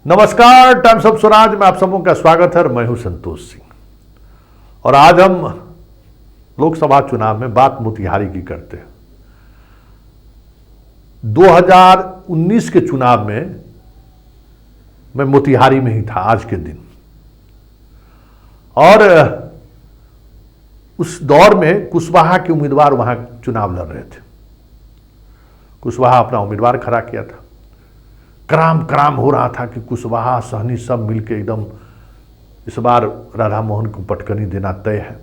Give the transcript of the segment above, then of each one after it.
नमस्कार, times of Swaraj में आप सबों का स्वागत है। मैं हूं संतोष सिंह और आज हम लोकसभा चुनाव में बात मोतिहारी की करते हैं। 2019 के चुनाव में मैं मोतिहारी में ही था आज के दिन, और उस दौर में कुशवाहा के उम्मीदवार वहां चुनाव लड़ रहे थे। कुशवाहा अपना उम्मीदवार खड़ा किया था। क्राम हो रहा था कि कुशवाहा सहनी सब मिलके एकदम इस बार राधा मोहन को पटकनी देना तय है।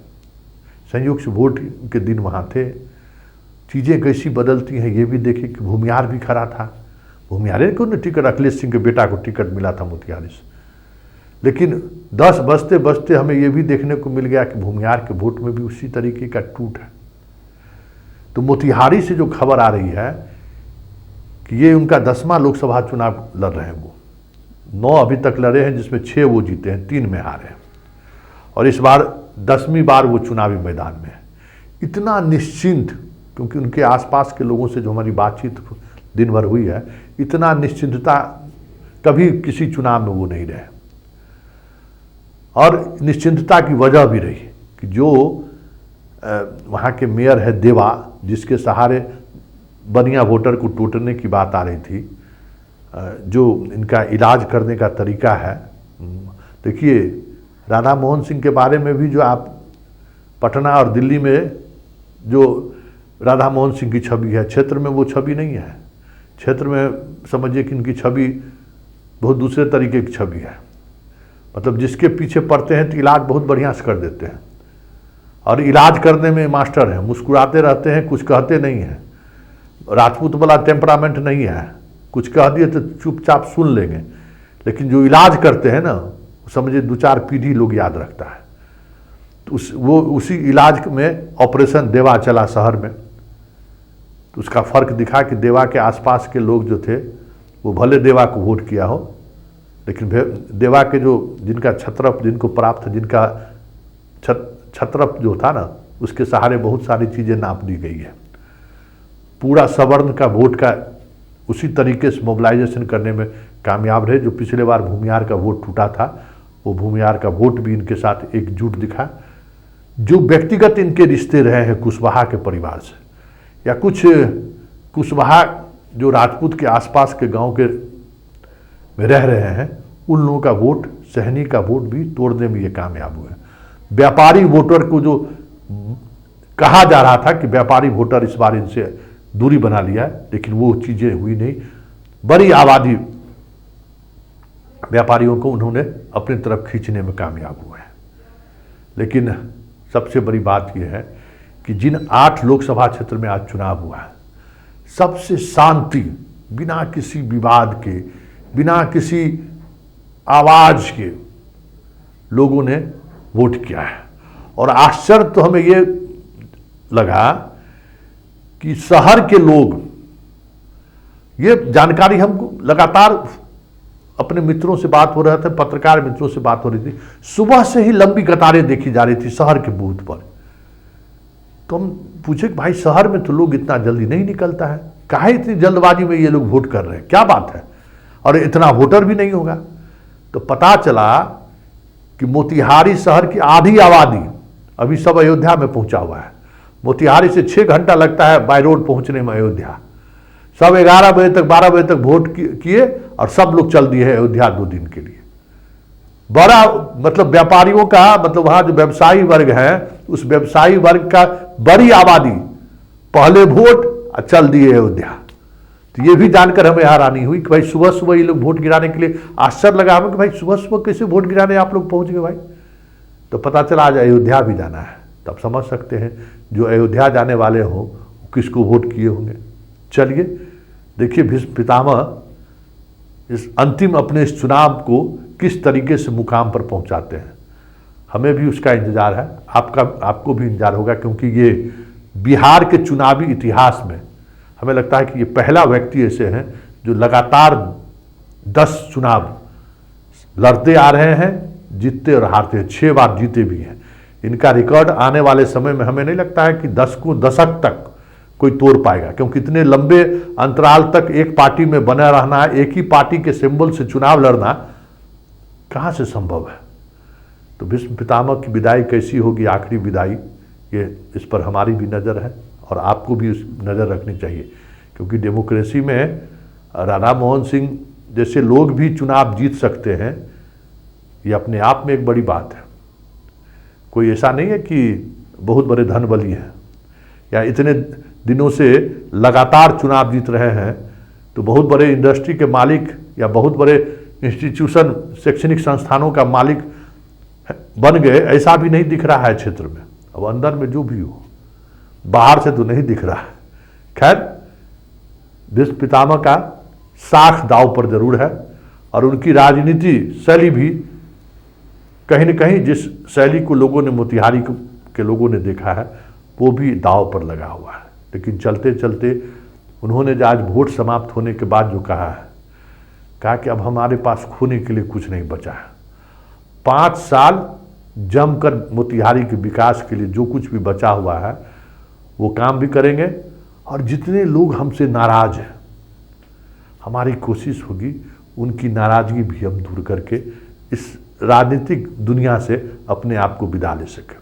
संयोग से वोट के दिन वहाँ थे। चीज़ें कैसी बदलती हैं ये भी देखे कि भूमियार भी खड़ा था। भूमियारे को न टिकट, अखिलेश सिंह के बेटा को टिकट मिला था मोतिहारी से, लेकिन 10 बजते बजते हमें ये भी देखने को मिल गया कि भूमियार के वोट में भी उसी तरीके का टूट है। तो मोतिहारी से जो खबर आ रही है कि ये उनका 10वां लोकसभा चुनाव लड़ रहे हैं। वो 9 अभी तक लड़े हैं, जिसमें 6 वो जीते हैं, 3 में हारे हैं, और इस बार 10वीं बार वो चुनावी मैदान में है। इतना निश्चिंत, क्योंकि उनके आसपास के लोगों से जो हमारी बातचीत दिन भर हुई है, इतना निश्चिंतता कभी किसी चुनाव में वो नहीं रहे। और निश्चिंतता की वजह भी रही कि जो वहाँ के मेयर है देवा, जिसके सहारे बनिया वोटर को टूटने की बात आ रही थी, जो इनका इलाज करने का तरीका है। देखिए, राधा मोहन सिंह के बारे में भी जो आप पटना और दिल्ली में जो राधा मोहन सिंह की छवि है, क्षेत्र में वो छवि नहीं है। क्षेत्र में समझिए कि इनकी छवि बहुत दूसरे तरीके की छवि है। मतलब जिसके पीछे पड़ते हैं तो इलाज बहुत बढ़िया से कर देते हैं, और इलाज करने में मास्टर हैं। मुस्कुराते रहते हैं, कुछ कहते नहीं हैं। राजपूत वाला टेम्परामेंट नहीं है, कुछ कह दिए तो चुपचाप सुन लेंगे, लेकिन जो इलाज करते हैं ना, समझिए 2-4 पीढ़ी लोग याद रखता है। तो उसी इलाज में ऑपरेशन देवा चला शहर में। तो उसका फर्क दिखा कि देवा के आसपास के लोग जो थे वो भले देवा को वोट किया हो, लेकिन देवा के जो जिनका छत्रप जिनको प्राप्त, जिनका छत्रप जो था ना, उसके सहारे बहुत सारी चीज़ें नाप दी गई है। पूरा सवर्ण का वोट का उसी तरीके से मोबिलाइजेशन करने में कामयाब रहे। जो पिछले बार भूमियार का वोट टूटा था, वो भूमियार का वोट भी इनके साथ एकजुट दिखा। जो व्यक्तिगत इनके रिश्ते रहे हैं कुशवाहा के परिवार से, या कुछ कुशवाहा जो राजपूत के आसपास के गांव के में रह रहे हैं, उन लोगों का वोट, सहनी का वोट भी तोड़ने में ये कामयाब हुए। व्यापारी वोटर को जो कहा जा रहा था कि व्यापारी वोटर इस बार इनसे दूरी बना लिया है, लेकिन वो चीज़ें हुई नहीं। बड़ी आबादी व्यापारियों को उन्होंने अपनी तरफ खींचने में कामयाब हुए हैं। लेकिन सबसे बड़ी बात यह है कि जिन 8 लोकसभा क्षेत्र में आज चुनाव हुआ है, सबसे शांति, बिना किसी विवाद के, बिना किसी आवाज के लोगों ने वोट किया है। और आश्चर्य तो हमें ये लगा कि शहर के लोग, ये जानकारी हमको लगातार अपने मित्रों से बात हो रहा था, पत्रकार मित्रों से बात हो रही थी, सुबह से ही लंबी कतारें देखी जा रही थी शहर के बूथ पर। तो हम पूछे कि भाई, शहर में तो लोग इतना जल्दी नहीं निकलता है, काहे इतनी जल्दबाजी में ये लोग वोट कर रहे हैं, क्या बात है, और इतना वोटर भी नहीं होगा। तो पता चला कि मोतिहारी शहर की आधी आबादी अभी सब अयोध्या में पहुंचा हुआ है। मोतिहारी से 6 घंटा लगता है बाय रोड पहुंचने में अयोध्या। सब 11 बजे तक, 12 बजे तक वोट किए और सब लोग चल दिए अयोध्या 2 दिन के लिए। बड़ा मतलब व्यापारियों का, मतलब वहां जो व्यवसायी वर्ग है, उस व्यवसायी वर्ग का बड़ी आबादी पहले वोट और चल दिए अयोध्या। तो ये भी जानकर हमें हैरानी हुई कि भाई सुबह सुबह ये लोग वोट गिराने के लिए, आश्चर्य लगा हमें कि भाई सुबह सुबह कैसे वोट गिराने आप लोग पहुंच गए भाई। तो पता चला आज अयोध्या भी जाना है। तब समझ सकते हैं जो अयोध्या जाने वाले हो किसको वोट किए होंगे। चलिए देखिए भीष्म पितामह इस अंतिम अपने इस चुनाव को किस तरीके से मुकाम पर पहुंचाते हैं। हमें भी उसका इंतजार है, आपको भी इंतजार होगा, क्योंकि ये बिहार के चुनावी इतिहास में हमें लगता है कि ये पहला व्यक्ति ऐसे हैं जो लगातार 10 चुनाव लड़ते आ रहे हैं, जीतते और हारते हैं। 6 बार जीते भी हैं। इनका रिकॉर्ड आने वाले समय में हमें नहीं लगता है कि 10 दशक तक कोई तोड़ पाएगा, क्योंकि इतने लंबे अंतराल तक एक पार्टी में बना रहना, एक ही पार्टी के सिंबल से चुनाव लड़ना, कहाँ से संभव है? तो भीष्म पितामह की विदाई कैसी होगी, आखिरी विदाई, ये इस पर हमारी भी नज़र है और आपको भी उस नज़र रखनी चाहिए, क्योंकि डेमोक्रेसी में राधा मोहन सिंह जैसे लोग भी चुनाव जीत सकते हैं, ये अपने आप में एक बड़ी बात है। कोई ऐसा नहीं है कि बहुत बड़े धन बली हैं या इतने दिनों से लगातार चुनाव जीत रहे हैं तो बहुत बड़े इंडस्ट्री के मालिक या बहुत बड़े इंस्टीट्यूशन, शैक्षणिक संस्थानों का मालिक बन गए, ऐसा भी नहीं दिख रहा है क्षेत्र में। अब अंदर में जो भी हो, बाहर से तो नहीं दिख रहा है। खैर, भीष्म पितामह का साख दांव पर जरूर है और उनकी राजनीति शैली भी कहीं न कहीं जिस शैली को लोगों ने, मोतिहारी के लोगों ने देखा है, वो भी दांव पर लगा हुआ है। लेकिन चलते चलते उन्होंने जो आज वोट समाप्त होने के बाद जो कहा कि अब हमारे पास खोने के लिए कुछ नहीं बचा है। 5 साल जमकर मोतिहारी के विकास के लिए जो कुछ भी बचा हुआ है वो काम भी करेंगे और जितने लोग हमसे नाराज हैं, हमारी कोशिश होगी उनकी नाराजगी भी हम दूर करके इस राजनीतिक दुनिया से अपने आप को विदा ले सकें।